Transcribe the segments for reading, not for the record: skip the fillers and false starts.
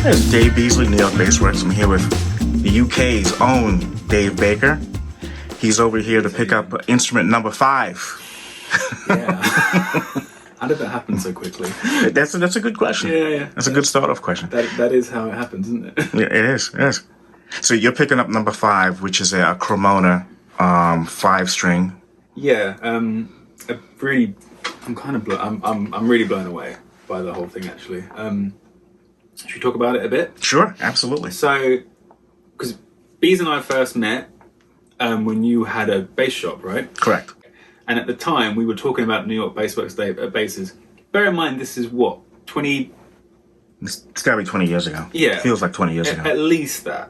It's Dave Beasley, New York Bassworks. I'm here with the UK's own Dave Baker. He's over here to pick up instrument number 5. Yeah. How did that happen so quickly? That's a good question. Yeah. That's a good start-off question. That is how it happens, isn't it? Yeah, it is. So you're picking up number 5, which is a Cremona 5-string. Yeah. I'm really blown away by the whole thing, actually. Should we talk about it a bit? Sure, absolutely. So, because Bees and I first met when you had a bass shop, right? Correct. And at the time, we were talking about New York Bassworks basses. Bear in mind, this is what, 20... It's got to be 20 years ago. Yeah. Feels like 20 years ago. At least that.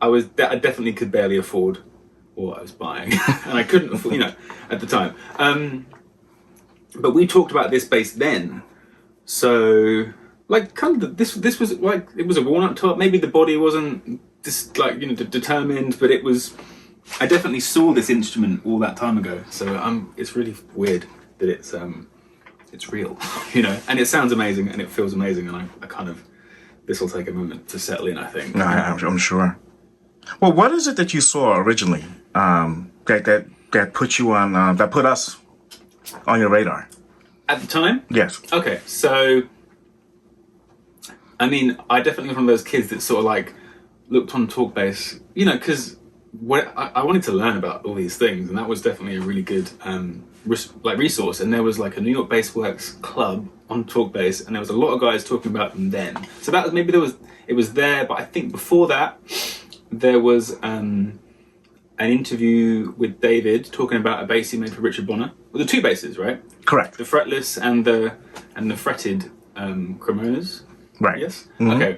I definitely could barely afford what I was buying. And I couldn't afford, at the time. But we talked about this bass then. So, this was like, it was a walnut top. Maybe the body wasn't determined, but it was... I definitely saw this instrument all that time ago, so it's really weird that it's real, and it sounds amazing and it feels amazing, and I kind of, this will take a moment to settle in, I think. No, I'm sure. Well, what is it that you saw originally that put you on, that put us on your radar? At the time? Yes. Okay, so, I mean, I definitely was one of those kids that sort of like looked on Talk Bass, because I wanted to learn about all these things, and that was definitely a really good resource. And there was like a New York Bassworks club on Talk Bass, and there was a lot of guys talking about them then. So that was it was there, but I think before that there was an interview with David talking about a bass he made for Richard Bonner. Well, the 2 basses, right? Correct. The fretless and the fretted Cremonas. Right. Yes. Mm-hmm. Okay.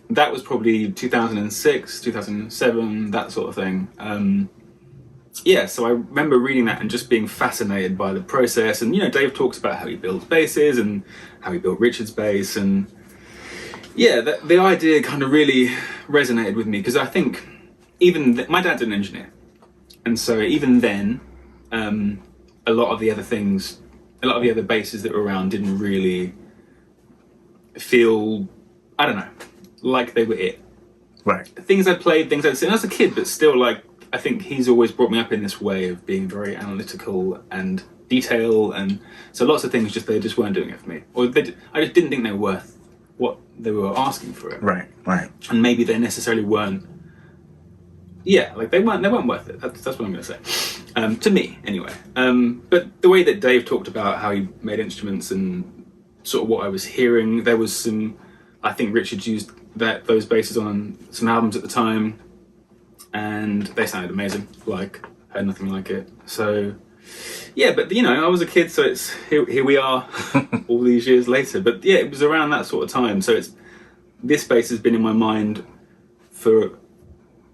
That was probably 2006, 2007, that sort of thing. So I remember reading that and just being fascinated by the process. And, Dave talks about how he builds basses and how he built Richard's bass. And, the idea kind of really resonated with me because I think my dad's an engineer. And so even then, a lot of the other basses that were around didn't really feel, I don't know, like they were it. Right. Things I'd played, things I'd seen as a kid, but still, like, I think he's always brought me up in this way of being very analytical and detail, and so lots of things they just weren't doing it for me. Or I just didn't think they were worth what they were asking for it. Right. And maybe they necessarily weren't. Yeah, like they weren't worth it. That's what I'm going to say. To me, anyway. But the way that Dave talked about how he made instruments and sort of what I was hearing, there was some. I think Richard used those basses on some albums at the time, and they sounded amazing. Heard nothing like it. So, yeah, but I was a kid, so it's here we are, all these years later. But yeah, it was around that sort of time. So this bass has been in my mind for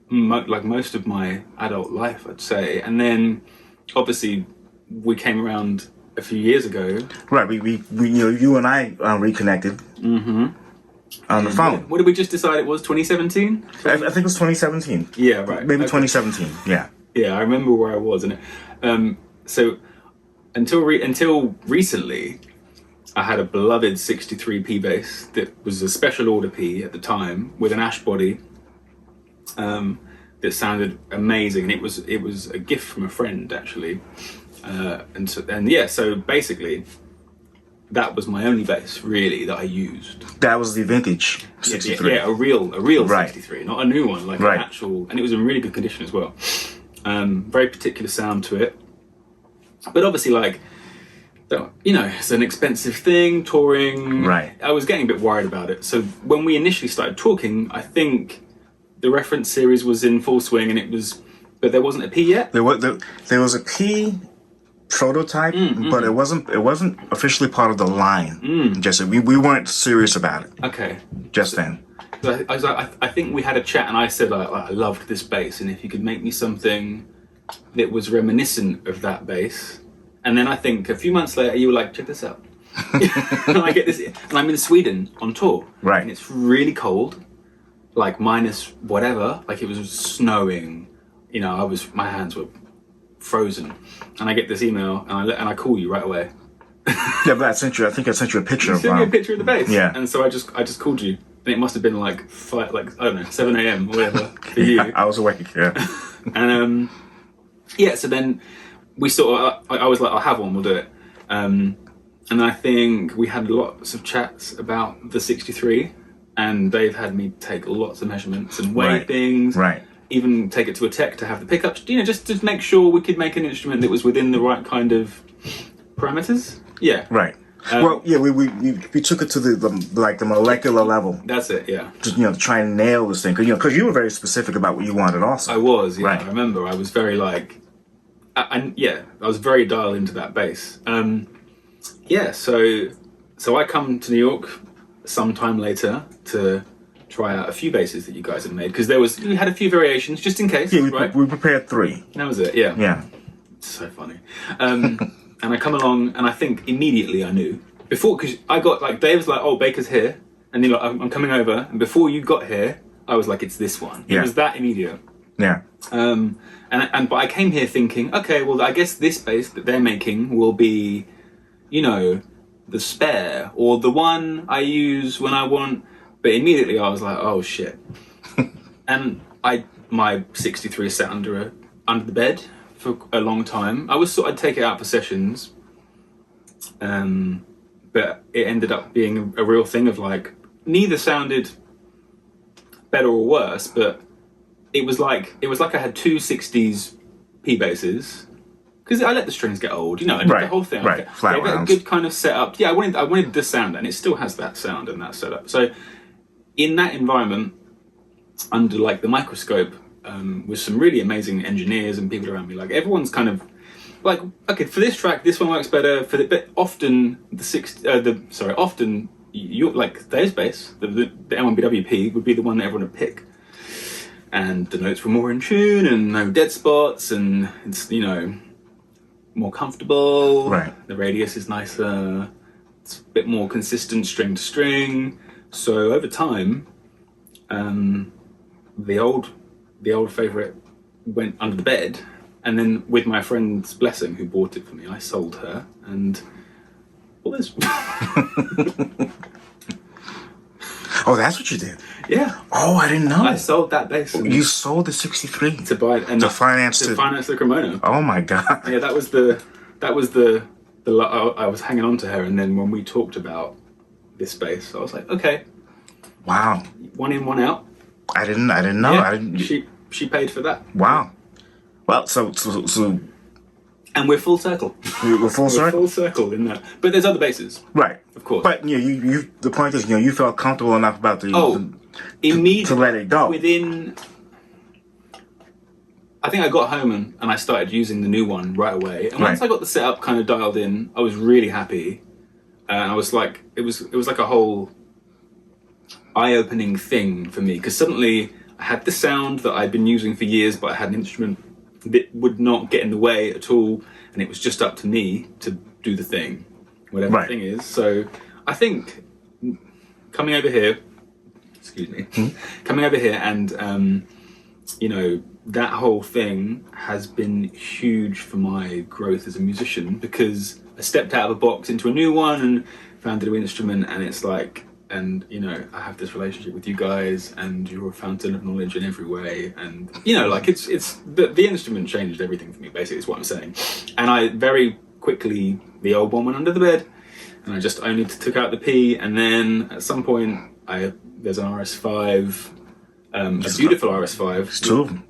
most of my adult life, I'd say. And then, obviously, we came around a few years ago. Right. We you and I reconnected. Mm-hmm. On the phone. What did we just decide it was? 2017? I think it was 2017. Yeah, right. Maybe 2017. Yeah. Yeah, I remember where I was, and so until recently, I had a beloved 63p bass that was a special order P at the time with an ash body that sounded amazing, and it was a gift from a friend actually, so basically. That was my only bass, really, that I used. That was the vintage 63. Yeah, a real right. 63, not a new one, like right. An actual, and it was in really good condition as well. Very particular sound to it. But obviously, it's an expensive thing, touring. Right. I was getting a bit worried about it. So when we initially started talking, I think the reference series was in full swing, but there wasn't a P yet. There was a P prototype, but it wasn't officially part of the line. Just we weren't serious about it. Okay. Just then. I think we had a chat, and I said I loved this bass, and if you could make me something that was reminiscent of that bass, and then I think a few months later you were like, check this out, and I get this, and I'm in Sweden on tour, right? And it's really cold, like minus whatever, like it was snowing, my hands were frozen, and I get this email, and I call you right away. Yeah, but I think I sent you a picture. You sent me a picture of the bass. Yeah. And so I just called you, and it must have been like I don't know, 7 a.m. or whatever for you. I was awake. Yeah. And yeah, so then we sort of, I was like, I'll have one, we'll do it. And I think we had lots of chats about the 63, and Dave had me take lots of measurements and weigh things. Right. Even take it to a tech to have the pickups, you know, just to make sure we could make an instrument that was within the right kind of parameters. Yeah. Right. Well, yeah, we took it to the molecular level. That's it, yeah. Just, to try and nail this thing. Because you were very specific about what you wanted also. I was, yeah. Right. I remember I was very like, I was very dialed into that bass. Yeah, so I come to New York sometime later to try out a few basses that you guys had made, because we had a few variations just in case. Yeah, right? we prepared 3. That was it. Yeah. Yeah. It's so funny. And I come along, and I think immediately I knew before, because I got like Dave was like, "Oh, Baker's here," and then like, I'm coming over, and before you got here, I was like, "It's this one." Yeah. It was that immediate. Yeah. But I came here thinking, okay, well, I guess this bass that they're making will be, the spare or the one I use when I want. But immediately I was like, oh shit. And my 63 sat under the bed for a long time. I'd take it out for sessions, but it ended up being a real thing of like, neither sounded better or worse, but it was like I had 2 60s P basses, because I let the strings get old, I did the whole thing. Right, flat They had a rounds. good kind of setup. Yeah, I wanted the sound, and it still has that sound and that setup. So in that environment, under like the microscope, with some really amazing engineers and people around me, like everyone's kind of like, okay, for this track, this one works better. But often often you like Dave's bass, the NYBW would be the one that everyone would pick, and the notes were more in tune and no dead spots, and it's more comfortable. Right. The radius is nicer. It's a bit more consistent string to string. So over time, the old favourite went under the bed, and then with my friend's blessing, who bought it for me, I sold her, and well, there's Oh, that's what you did. yeah. Oh, I didn't know. I sold that bass You sold the 63 to buy and to finance the Cremona. Oh my God. Yeah, that was the I was hanging on to her, and then when we talked about this bass, I was like, okay, Wow. one in, one out. I didn't know. Yeah, I didn't. she paid for that. Wow. Well, so And we're full circle. we're full We're circle. full circle in that. But there's other bases. Right. Of course. But you the point is, you felt comfortable enough about Immediately to let it go. Within, I think I got home and I started using the new one right away. And once Right. I got the setup kind of dialed in, I was really happy. And I was like, it was like a whole eye-opening thing for me, because suddenly I had the sound that I'd been using for years, but I had an instrument that would not get in the way at all, and it was just up to me to do the thing, whatever Right. the thing is. So I think coming over here, coming over here, and that whole thing has been huge for my growth as a musician, because I stepped out of a box into a new one and found a new instrument, and it's like, and I have this relationship with you guys, and you're a fountain of knowledge in every way, and like it's the instrument changed everything for me, basically, is what I'm saying. And I very quickly, the old one went under the bed, and I just only took out the P, and then at some point there's an RS5, a beautiful RS5. There's 2 of them.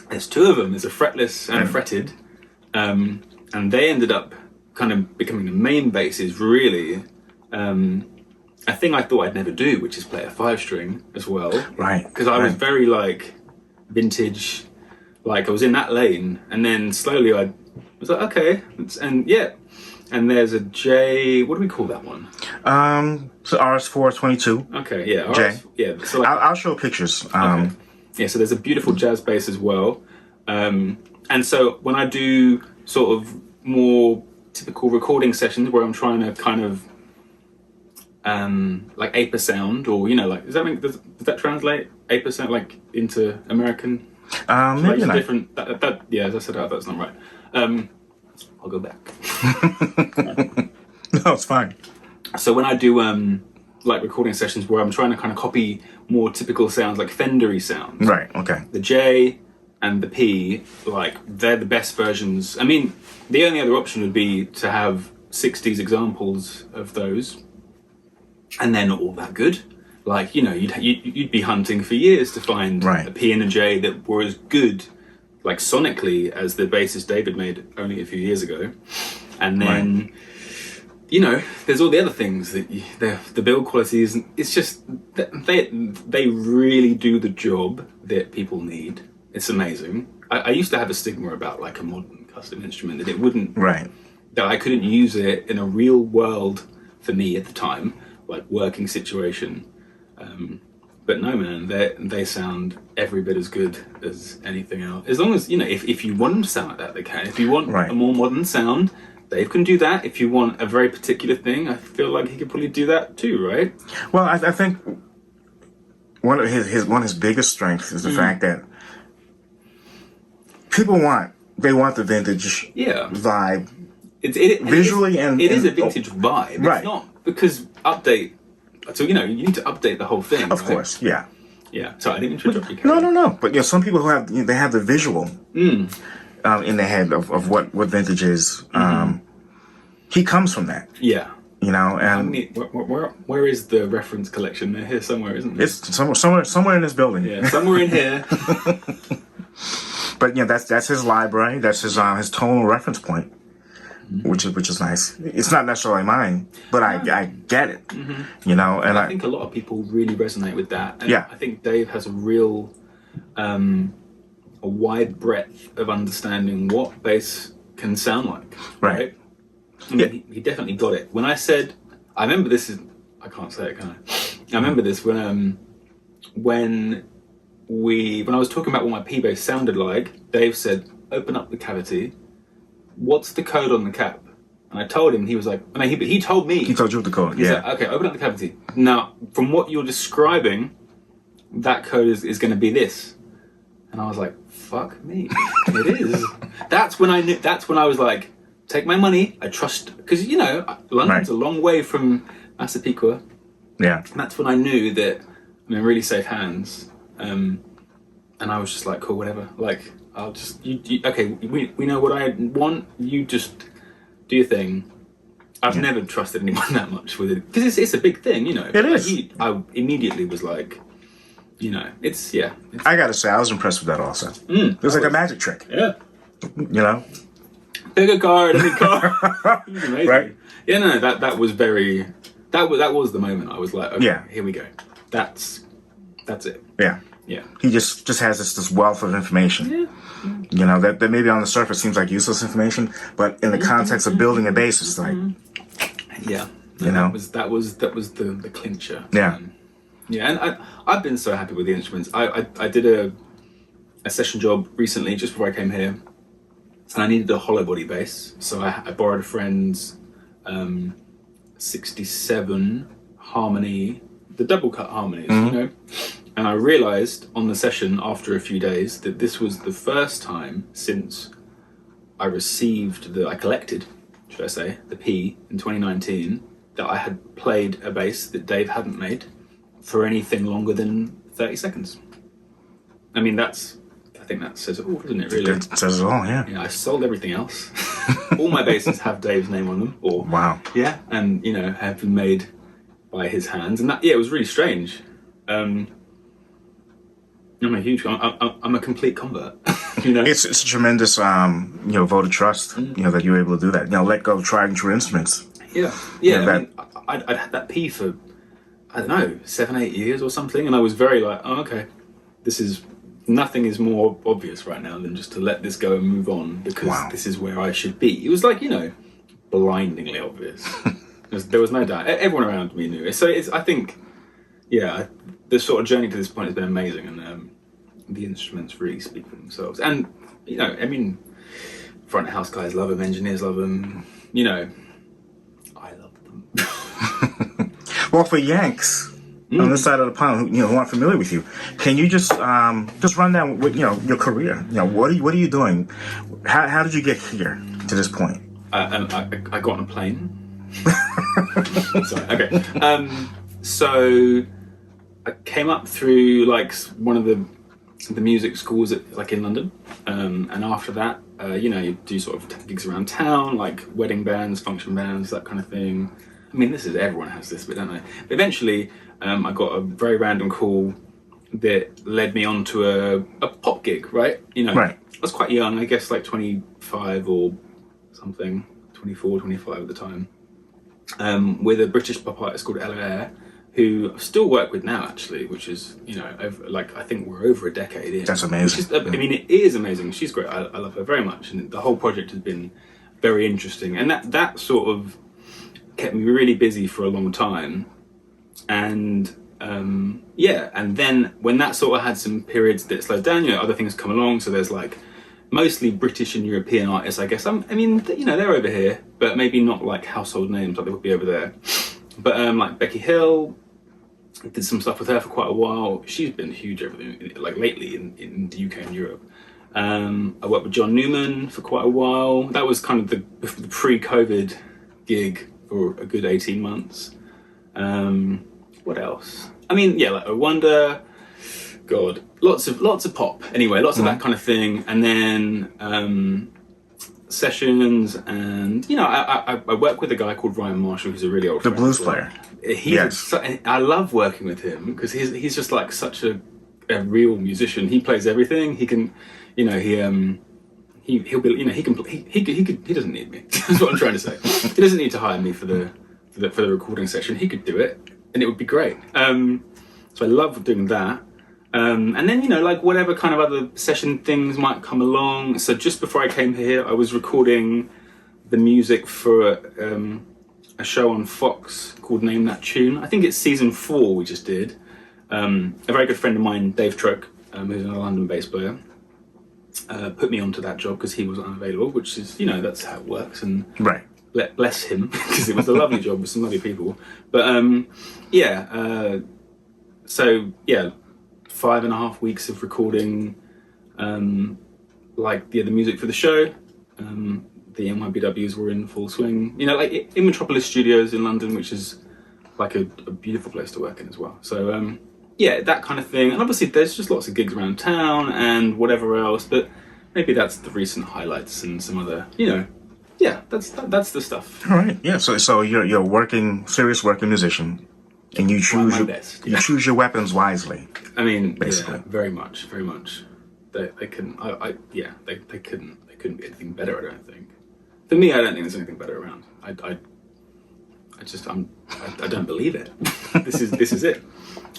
There's 2 of them. There's a fretless and a fretted, and they ended up kind of becoming the main basses, really. A thing I thought I'd never do, which is play a 5-string as well. Right. Because I was very like vintage, like I was in that lane, and then slowly I was like, okay, and there's a J. What do we call that one? So RS422. Okay, yeah, J. Yeah. So like, I'll show pictures. okay. Yeah, so there's a beautiful jazz bass as well, and so when I do sort of more typical recording sessions where I'm trying to kind of like ape a sound, or like does that translate ape a sound like into American? Maybe not. Different. Yeah, as I said, that's not right. I'll go back. No, it's fine. So when I do like recording sessions where I'm trying to kind of copy more typical sounds, like Fendery sounds. Right. Okay. The J and the P, like, they're the best versions. I mean, the only other option would be to have 60s examples of those, and they're not all that good. Like, you know, you'd be hunting for years to find Right. a P and a J that were as good, like, sonically as the basses David made only a few years ago. And then, Right. you know, there's all the other things that the build quality isn't. It's just they really do the job that people need. It's amazing. I used to have a stigma about like a modern custom instrument, that it wouldn't, Right. that I couldn't use it in a real world for me at the time, like working situation. But no, man, they sound every bit as good as anything else. As long as, you know, if you want them to sound like that, they can. If you want Right. a more modern sound, Dave can do that. If you want a very particular thing, I feel like he could probably do that too, right? Well, I think one of his biggest strengths is the fact that people want the vintage Yeah. vibe. Visually, and it is a vintage vibe. Right. It's not because update. So, you know, you need to update the whole thing. Of right? course, yeah. Yeah. So I didn't mean to interrupt you. No. But you know, some people who have they have the visual in their head of what vintage is. He comes from that, Yeah. you know, I and mean, where is the reference collection? They're here somewhere, isn't it? it's somewhere in this building. Yeah, somewhere in here. But you know, that's his library. That's his tonal reference point, which is nice. It's not necessarily mine, but I get it, you know. And I think a lot of people really resonate with that. And Yeah. I think Dave has a real, a wide breadth of understanding what bass can sound like. Right. I mean, he definitely got it. When I said, I remember this is, I can't say it, can I? I remember this when I was talking about what my P bass sounded like. Dave said, "Open up the cavity. What's the code on the cap?" And I told him. He was like, I mean, he told me. he told you the code. He's Yeah. like, okay, open up the cavity. Now, from what you're describing, that code is going to be this. And I was like, fuck me, it is. That's when I knew. That's when I was like, take my money. I trust, because you know, London's Right. a long way from Massapequa, Yeah. and that's when I knew that I'm in really safe hands. And I was just like, cool, whatever. Like, I'll just, okay, we know what I want. You just do your thing. I've never trusted anyone that much with it, because it's a big thing, you know. It is. I immediately was like, you know, it's. I gotta say, I was impressed with that also. It was like a magic trick, Yeah. you know. Bigger car, any car. It was amazing. Right. Yeah, no, that was very. That was the moment I was like, okay, Yeah. here we go. That's it. Yeah. Yeah. He just has this wealth of information. Yeah. You know, that maybe on the surface seems like useless information, but in the context of building a base, it's like, Yeah. You know? that was the clincher. Yeah. Yeah, and I've been so happy with the instruments. I did a session job recently just before I came here, and I needed a hollow body bass, so I borrowed a friend's 67 Harmony, the double cut harmonies, you know. And I realised on the session after a few days that this was the first time since I collected, should I say, the P in 2019, that I had played a bass that Dave hadn't made for anything longer than 30 seconds. I mean, I think that says it all, doesn't it, really? it says it all, yeah. Yeah, I sold everything else. All my basses have Dave's name on them. Or Wow. yeah, and, you know, have been made by his hands. And that, yeah, it was really strange. I'm a complete convert, you know? It's a tremendous, vote of trust, you know, that you're able to do that. You know, let go of tried and true instruments. Yeah. I'd had that P for, I don't know, 7-8 years or something, and I was very like, oh, okay, nothing is more obvious right now than just to let this go and move on, because this is where I should be. It was like, you know, blindingly obvious. There was no doubt. Everyone around me knew it. So I think, yeah, the sort of journey to this point has been amazing, and the instruments really speak for themselves. And, you know, I mean, front of house guys love them, engineers love them, you know, I love them. Well, for Yanks on this side of the pond, who aren't familiar with you, can you just run down with, your career? You know, what are you doing? How did you get here to this point? I got on a plane. Sorry. Okay. So I came up through like one of the music schools like in London, and after that, you do sort of gigs around town, like wedding bands, function bands, that kind of thing. I mean, everyone has this, but don't they? But eventually, I got a very random call that led me on to a pop gig, right? Right. I was quite young, I guess like 25 or something, 24, 25 at the time, with a British pop artist called Ella Eyre, who I still work with now, actually, which is, I think we're over a decade in. That's amazing. I mean, it is amazing. She's great. I love her very much. And the whole project has been very interesting. And that sort of kept me really busy for a long time. And, and then when that sort of had some periods that slowed down, other things come along. So there's like mostly British and European artists, I guess. They're over here, but maybe not like household names like they would be over there. But like Becky Hill, did some stuff with her for quite a while. She's been huge like lately in the UK and Europe. I worked with John Newman for quite a while. That was kind of the pre-COVID gig for a good 18 months. What else? I mean, like A Wonder, God, lots of pop. Anyway, lots of that kind of thing. And then sessions, and I work with a guy called Ryan Marshall, who's a really old friend, blues player. I love working with him because he's just like such a real musician. He plays everything. He can, he'll be, he doesn't need me. That's what I'm trying to say. He doesn't need to hire me for the recording session. He could do it, and it would be great. So I love doing that. And then, like whatever kind of other session things might come along. So just before I came here, I was recording the music for a show on Fox called Name That Tune. I think it's season 4 we just did. A very good friend of mine, Dave Troke, who's a London bass player, put me onto that job because he was unavailable, which is, that's how it works. And right. Bless him, because it was a lovely job with some lovely people. But 5.5 weeks of recording, the music for the show. The NYBWs were in full swing. In Metropolis Studios in London, which is like a beautiful place to work in as well. So that kind of thing. And obviously, there's just lots of gigs around town and whatever else. But maybe that's the recent highlights and some other, that's the stuff. All right. Yeah. So you're serious working musician. And you choose you choose your weapons wisely. I mean, basically, very much. They couldn't. They couldn't be anything better. I don't think. For me, I don't think there's anything better around. I don't believe it. This is it.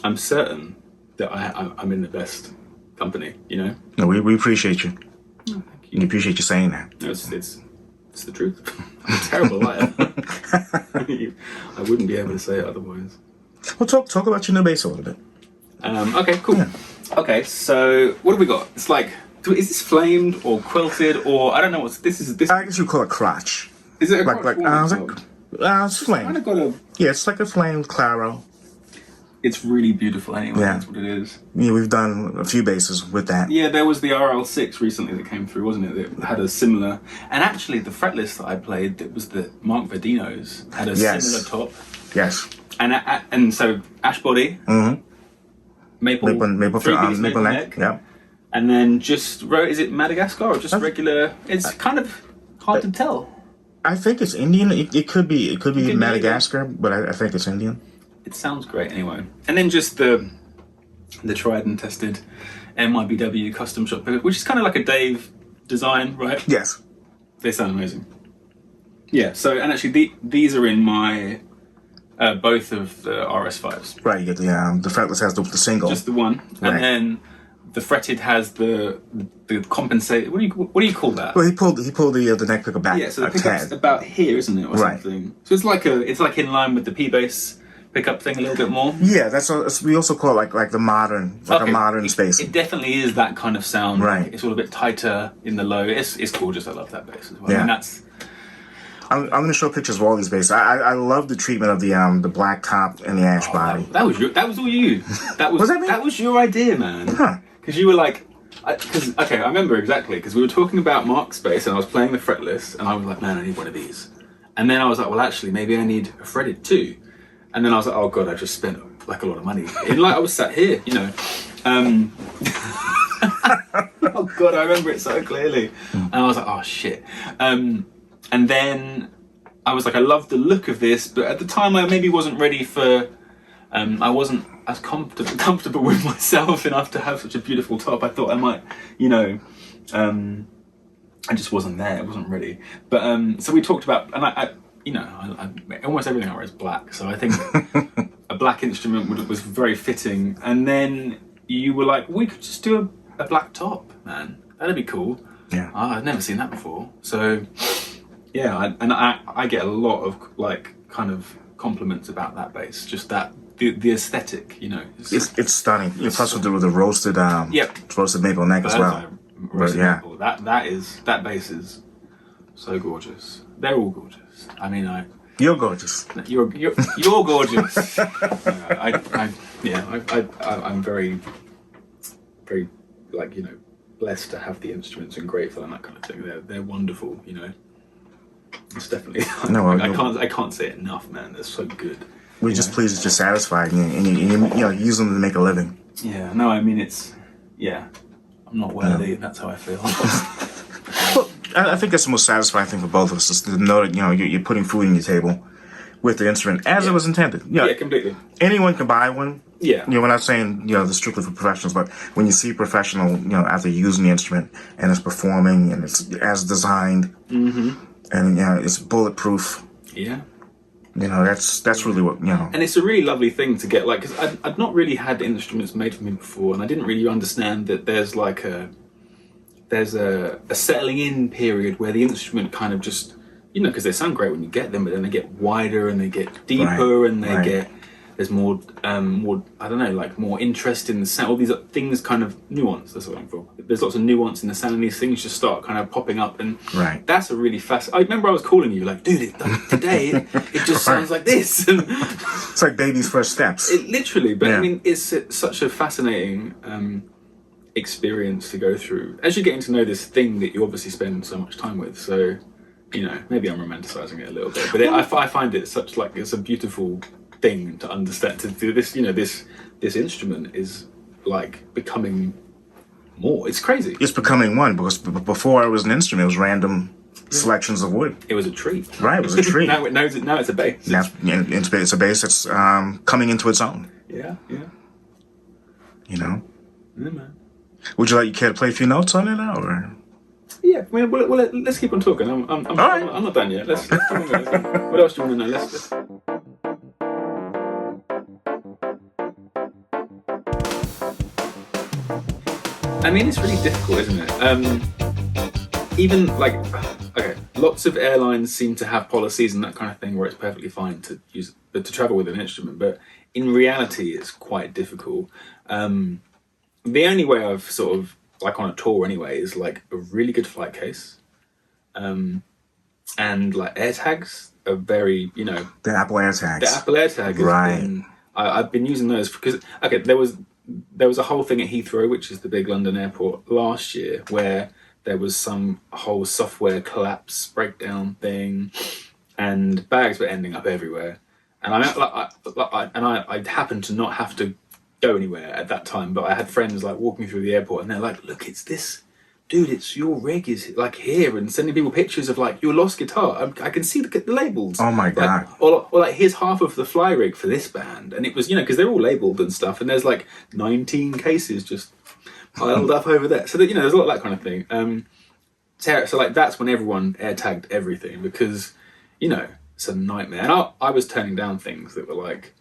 I'm certain that I'm in the best company. No, we appreciate you. Oh, thank you. We appreciate you saying that. No, it's the truth. I'm a terrible liar. I wouldn't be able to say it otherwise. Well, talk about your new bass a little bit. Okay, cool. Yeah. Okay, so what have we got? It's like, is this flamed or quilted or I don't know what's this is. This I guess you call it crotch. Is it a crotch? It's flamed. It's like a flamed claro. It's really beautiful anyway. Yeah. That's what it is. Yeah, we've done a few basses with that. Yeah, there was the RL6 recently that came through, wasn't it? That had a similar, and actually the fretlist that I played, that was the Mark Verdino's, had a similar top. Yes. And so ash body, maple neck, yeah, and then just is it Madagascar or just regular? It's kind of hard to tell. I think it's Indian. It could be Madagascar, but I think it's Indian. It sounds great anyway. And then just the tried and tested NYBW custom shop pivot, which is kind of like a Dave design, right? Yes. They sound amazing. Yeah. So and actually these are in my. Both of the RS5s. Right, you get the fretless has the single. Just the one. Right. And then the fretted has the compensate. What do you call that? Well, he pulled the neck pickup back. Yeah, so the pickup's about here, isn't it, or something? So it's like in line with the P bass pickup thing a little bit more. Yeah, we also call it like the modern, a modern space. It definitely is that kind of sound. Right. It's all a bit tighter in the low. It's gorgeous. I love that bass as well. Yeah. And that's. I'm going to show pictures of all these basses. I love the treatment of the black top and the ash body. That was all you. That was that was your idea, man. Because you were like, I remember exactly because we were talking about Mark's bass and I was playing the fretless and I was like, man, I need one of these. And then I was like, well, actually, maybe I need a fretted too. And then I was like, oh God, I just spent like a lot of money. And like I was sat here, you know. Oh God, I remember it so clearly. And I was like, oh shit. And then I was like, I love the look of this, but at the time I maybe wasn't ready for, I wasn't as comfortable with myself enough to have such a beautiful top. I thought I might, you know, I just wasn't there. I wasn't ready. But so we talked about, and I you know, I almost everything I wear is black. So I think a black instrument was very fitting. And then you were like, we could just do a black top, man. That'd be cool. Yeah. I've never seen that before. So yeah, I get a lot of like kind of compliments about that bass. Just that the aesthetic, you know. It's stunning. Plus with the roasted roasted maple neck as well. Roasted maple. That bass is so gorgeous. They're all gorgeous. I mean, you're gorgeous. You're gorgeous. I'm very, very, like, you know, blessed to have the instruments and grateful and that kind of thing. They're wonderful, you know. It's definitely. I can't say it enough, man. They're so good. We're just pleased that you're satisfied and you know, use them to make a living. Yeah. No, I mean I'm not worthy. Yeah. That's how I feel. Well, I think that's the most satisfying thing for both of us is to know that, you know, you're putting food on your table with the instrument as it was intended. You know, yeah, completely. Anyone can buy one. Yeah. You know, we're not saying, you know, this strictly for professionals, but when you see a professional, you know, after using the instrument and it's performing and it's as designed and, you know, it's bulletproof. Yeah. You know, that's really what, you know. And it's a really lovely thing to get, like, because I'd not really had instruments made for me before, and I didn't really understand that there's like a settling in period where the instrument kind of just, you know, because they sound great when you get them, but then they get wider and they get deeper and they get, there's more, I don't know, like more interest in the sound. All these things kind of nuance, that's what I'm for. There's lots of nuance in the sound and these things just start kind of popping up. And that's a really I remember I was calling you like, dude, today it just sounds like this. And it's like baby's first steps. It literally, but I mean, it's such a fascinating experience to go through as you're getting to know this thing that you obviously spend so much time with. So, you know, maybe I'm romanticizing it a little bit, but I find it such like, it's a beautiful thing to understand, to do this, you know, this instrument is like becoming more, it's crazy. It's becoming one, because before it was an instrument, it was random selections of wood. It was a tree. Right, it was a tree. now it's a bass. It's a bass that's coming into its own. Yeah. You know? Yeah, man. Would you care to play a few notes on it now, or? Yeah, well, let's keep on talking. I'm not done yet. Let's what else do you want to know? Let's I mean, it's really difficult, isn't it? Even like, okay, lots of airlines seem to have policies and that kind of thing where it's perfectly fine to use, to travel with an instrument, but in reality, it's quite difficult. The only way I've sort of, like on a tour anyway, is like a really good flight case, and like AirTags are very, you know, the Apple AirTags. The Apple AirTag, right? I've been using those because there was a whole thing at Heathrow, which is the big London airport, last year, where there was some whole software collapse breakdown thing, and bags were ending up everywhere. And I happened to not have to go anywhere at that time, but I had friends like walking through the airport, and they're like, "Look, it's this, dude. It's your rig is like here," and sending people pictures of like your lost guitar. I can see the labels. Oh my god! Like, or like here's half of the fly rig for this band, and it was, you know, because they're all labeled and stuff, and there's like 19 cases just piled up over there. So that, you know, there's a lot of that kind of thing. So like that's when everyone AirTagged everything, because, you know, it's a nightmare. And I was turning down things that were like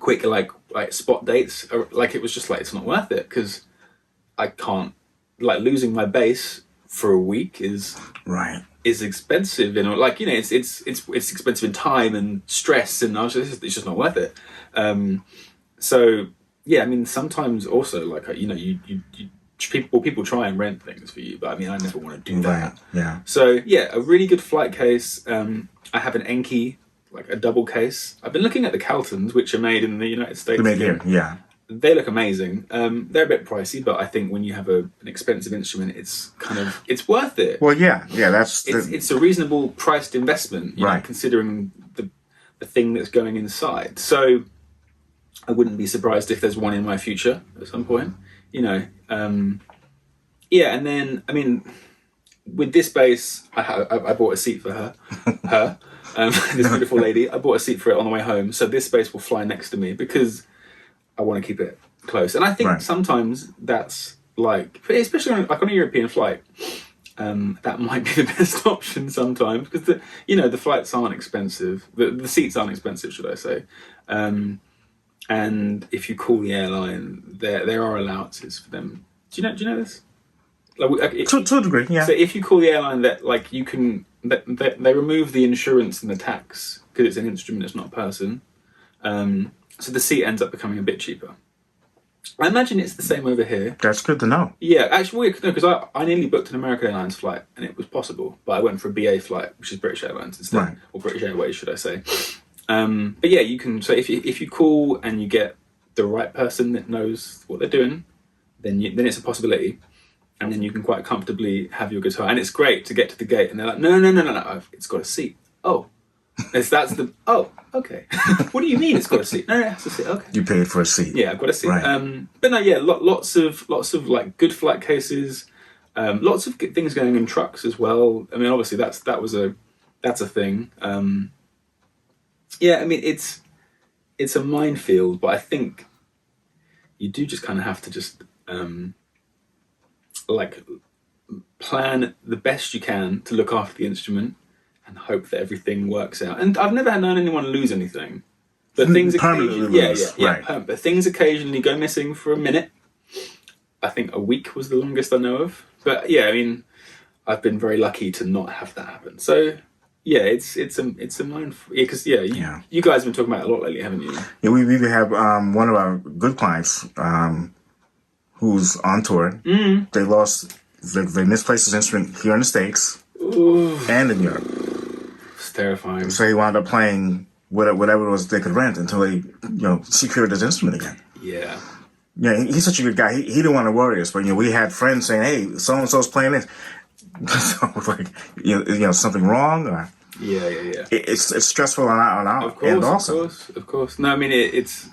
quick, like spot dates. Like it was just like, it's not worth it, because I can't, like, losing my bass for a week is expensive, you know, like, you know, it's expensive in time and stress, and it's just not worth it. So yeah, I mean, sometimes also, like, you know, you people try and rent things for you, but I mean, I never want to do that. Yeah. So yeah, a really good flight case. I have an Enki, like a double case. I've been looking at the Caltons, which are made in the United States. They're made here, yeah. They look amazing. They're a bit pricey, but I think when you have an expensive instrument, it's worth it. Well, yeah, it's a reasonable priced investment, you know, considering the thing that's going inside. So I wouldn't be surprised if there's one in my future at some point, you know. Yeah, and then, I mean, with this bass, I bought a seat for her, this beautiful lady. I bought a seat for it on the way home, so this bass will fly next to me because I want to keep it close. And I think sometimes that's like, especially on a European flight, that might be the best option sometimes, because the flights aren't expensive, the seats aren't expensive, should I say. And if you call the airline, there are allowances for them. Do you know this? Like, to a degree, yeah. So if you call the airline, that like you can, they remove the insurance and the tax because it's an instrument, it's not a person. So the seat ends up becoming a bit cheaper. I imagine it's the same over here. That's good to know. Yeah, actually, no, because I nearly booked an American Airlines flight and it was possible, but I went for a BA flight, which is British Airlines instead, or British Airways, should I say? But yeah, you can. So if you call and you get the right person that knows what they're doing, then it's a possibility, and then you can quite comfortably have your guitar. And it's great to get to the gate and they're like, no, it's got a seat. Oh, oh, okay. What do you mean it's got a seat? No, it has a seat. Okay. You paid for a seat. Yeah, I've got a seat. Right. But no, yeah, lots of like good flight cases, lots of good things going in trucks as well. I mean, obviously that's a thing. Yeah, I mean it's a minefield, but I think you do just kind of have to just like plan the best you can to look after the instrument and hope that everything works out. And I've never known anyone lose anything, but things occasionally, but things occasionally go missing for a minute. I think a week was the longest I know of. But yeah, I mean, I've been very lucky to not have that happen. So yeah, it's a mindful, because you guys have been talking about it a lot lately, haven't you? Yeah, we have one of our good clients who's on tour. They misplaced his instrument here in the States. Ooh. And in Europe. It's terrifying. So he wound up playing whatever it was they could rent until they secured his instrument again. Yeah. Yeah, he's such a good guy. He didn't want to worry us, but we had friends saying, "Hey, so and so's playing this." So like something wrong or it's stressful on our end also. Of course. No, I mean it's.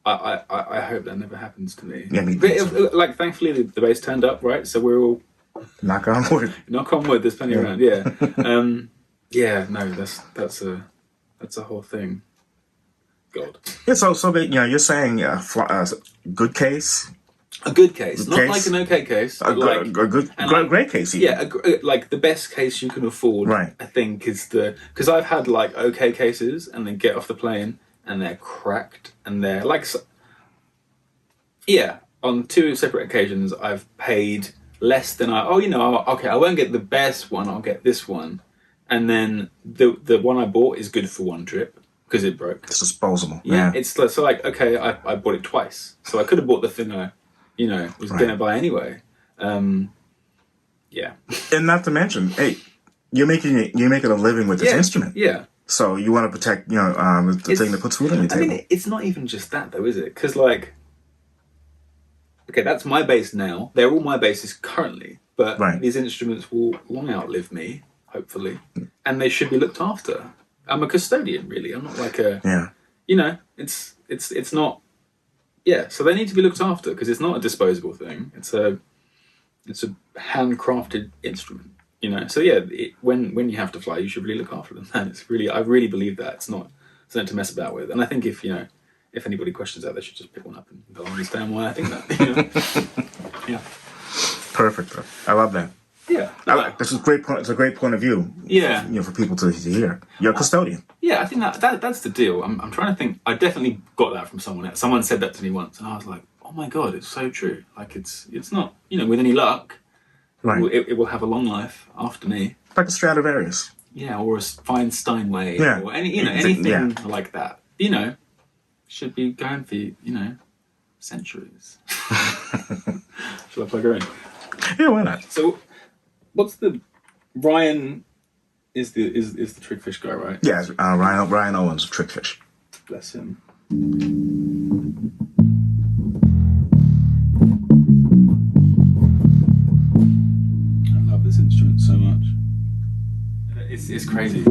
I hope that never happens to me. Yeah, but like thankfully the bass turned up, right? So we're all knock on wood. Knock on wood. There's plenty around. Yeah. Yeah. No, that's a whole thing. God. Yeah. So you're saying good case. A good case, not like an okay case. A great case. Even. Yeah, like the best case you can afford. Right. I think is because I've had like okay cases and then get off the plane and they're cracked and they're like, on 2 separate occasions I've paid less than I won't get the best one, I'll get this one, and then the one I bought is good for one trip because it broke. It's disposable. Yeah. It's so like okay, I bought it twice, so I could have bought the thing I was going to buy anyway. Yeah. And not to mention, hey, you're making a living with this instrument. Yeah. So you want to protect, the thing that puts food on your table. I mean, it's not even just that though, is it? Because like, okay, that's my bass now. They're all my basses currently, but these instruments will long outlive me, hopefully, and they should be looked after. I'm a custodian, really. I'm not like it's not. Yeah, so they need to be looked after because it's not a disposable thing. It's a handcrafted instrument, So yeah, when you have to fly, you should really look after them. And I really believe that it's not something to mess about with. And I think if anybody questions that, they should just pick one up and they'll understand why I think that. Yeah. Perfect. I love that. Yeah. This is a great point. It's a great point of view. Yeah. For people to hear. You're a custodian. Yeah, I think that's the deal. I'm trying to think. I definitely got that from someone else. Someone said that to me once, and I was like, "Oh my god, it's so true." Like it's not. With any luck, it will have a long life after me. Like a Stradivarius. Yeah, or a fine Steinway, or anything like that. Should be going for centuries. Shall I plug her in? Yeah, why not? So, what's the Ryan? Is the Trickfish guy, right? Yeah, Ryan Owens, Trickfish. Bless him. I love this instrument so much. It's crazy.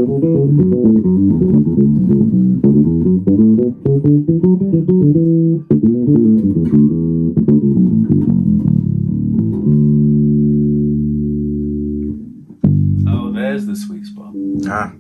There's the sweet spot. Ah.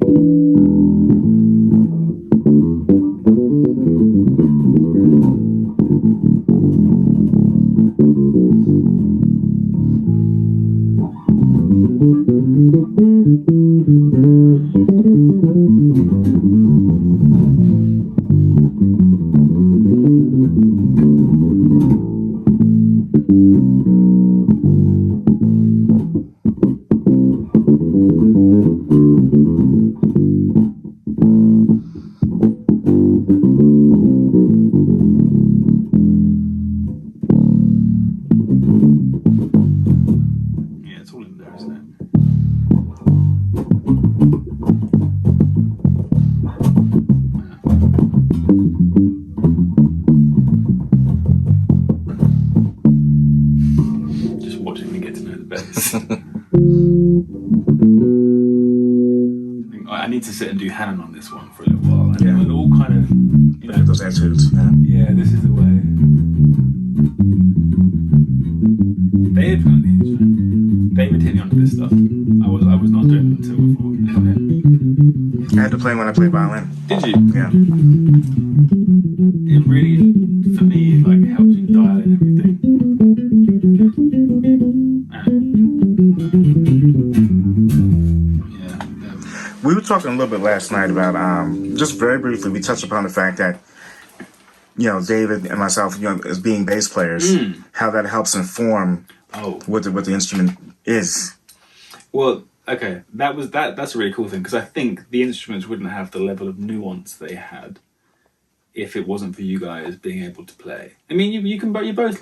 Yeah, it's all in there, isn't it? Just watching me get to know the bass. I need to sit and do Hannon on this one for a little while. And Yeah. it'll all kind of, you know, Those attitudes. Yeah. yeah, this is the way. David got the instrument. David hit me onto this stuff. I was not doing it until before. I had to play when I played violin. Did you? Yeah. It really, for me, like helps you dial in everything. We were talking a little bit last night about, just very briefly, we touched upon the fact that, David and myself, as being bass players, how that helps inform what the instrument is. Well, okay, that's a really cool thing, because I think the instruments wouldn't have the level of nuance they had if it wasn't for you guys being able to play. I mean, you both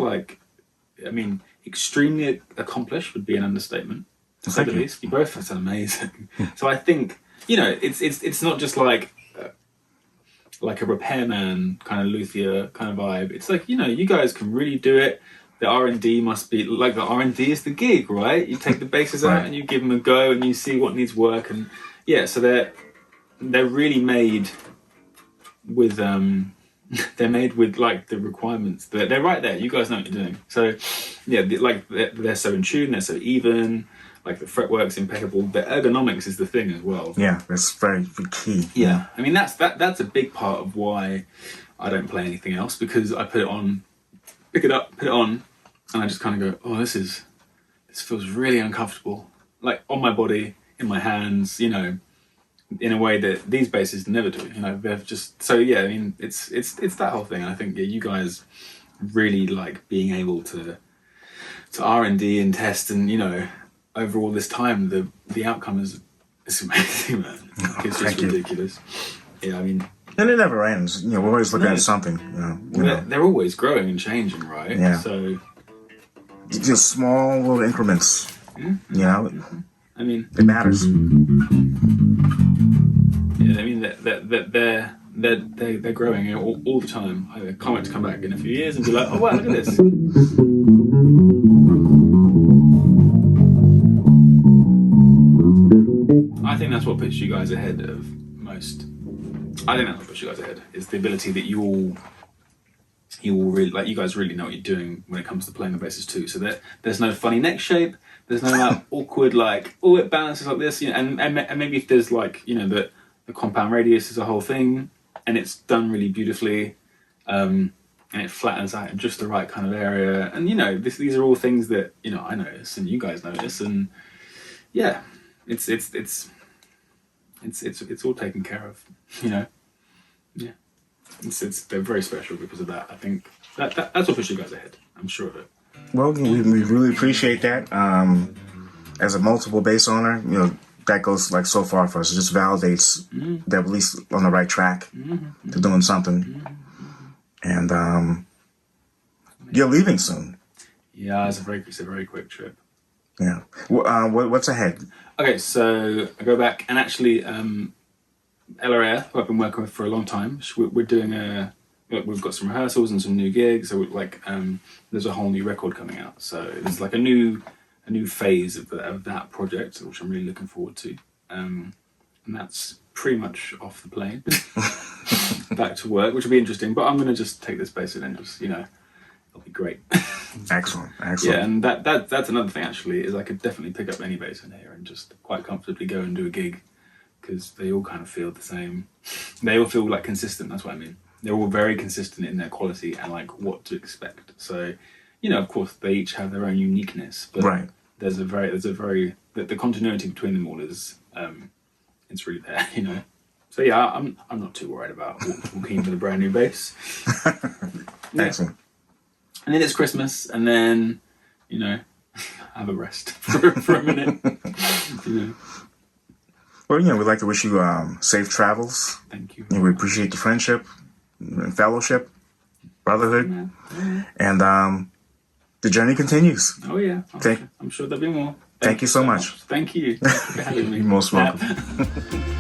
extremely accomplished would be an understatement, to say the least. You both sound amazing. So I think, it's not just like a repairman kind of luthier kind of vibe. It's like, you guys can really do it. The R&D must be like, the R&D is the gig, right? You take the basses out and you give them a go and you see what needs work, and so they're really made with they're made with like the requirements. They're right there. You guys know what you're doing. So they're so in tune. They're so even. Like the fretwork's impeccable. The ergonomics is the thing as well. Yeah, that's very key. Yeah, I mean that's a big part of why I don't play anything else, because I put it on, pick it up, put it on, and I just kind of go, oh, this feels really uncomfortable, like on my body, in my hands, in a way that these basses never do. They've just I mean it's that whole thing. And I think you guys really like being able to R&D and test, and over all this time, the outcome is amazing, man. It's just ridiculous. Yeah, I mean, and it never ends. We're always looking at something. They're always growing and changing, right? Yeah. So just small little increments. Mm-hmm. I mean, it matters. Yeah, I mean they're growing all the time. I can't wait to come back in a few years and be like, oh wow, look at this. I think that's what puts you guys ahead of most. I think that's what puts you guys ahead, is the ability that you all really, like, you guys really know what you're doing when it comes to playing the basses too. So that there's no funny neck shape, there's no like awkward like, oh, it balances like this, and maybe if there's like, the compound radius is a whole thing and it's done really beautifully, and it flattens out in just the right kind of area, and these are all things that I notice and you guys notice, and yeah, it's all taken care of, yeah. They're very special because of that. I think that's what pushes you guys ahead. I'm sure of it. Well, we really appreciate that. As a multiple bass owner, that goes like so far for us. It just validates that we're at least on the right track to doing something. And you're leaving soon. Yeah, it's a very quick trip. Yeah. What's ahead? Okay, so I go back, and actually, LRA, who I've been working with for a long time, we're doing we've got some rehearsals and some new gigs. So there's a whole new record coming out. So there's like a new phase of that project, which I'm really looking forward to. And that's pretty much off the plane, back to work, which will be interesting. But I'm going to just take this bass in and just, that'll be great. Excellent. Yeah, and that's another thing actually, is I could definitely pick up any bass in here and just quite comfortably go and do a gig, because they all kind of feel the same. They all feel like consistent. That's what I mean. They're all very consistent in their quality and like what to expect. So, you know, of course, they each have their own uniqueness, but right. there's a very the continuity between them all is it's really there, you know. So yeah, I'm not too worried about walking with a brand new bass. Yeah. Excellent. And then it's Christmas, and then, you know, have a rest for a minute. You know. Well, you know, we'd like to wish you safe travels. Thank you. We appreciate the friendship and fellowship, brotherhood, and the journey continues. Oh yeah, I'm sure there'll be more. Thank you so much. Thank you. Thank you for having me. You're most welcome.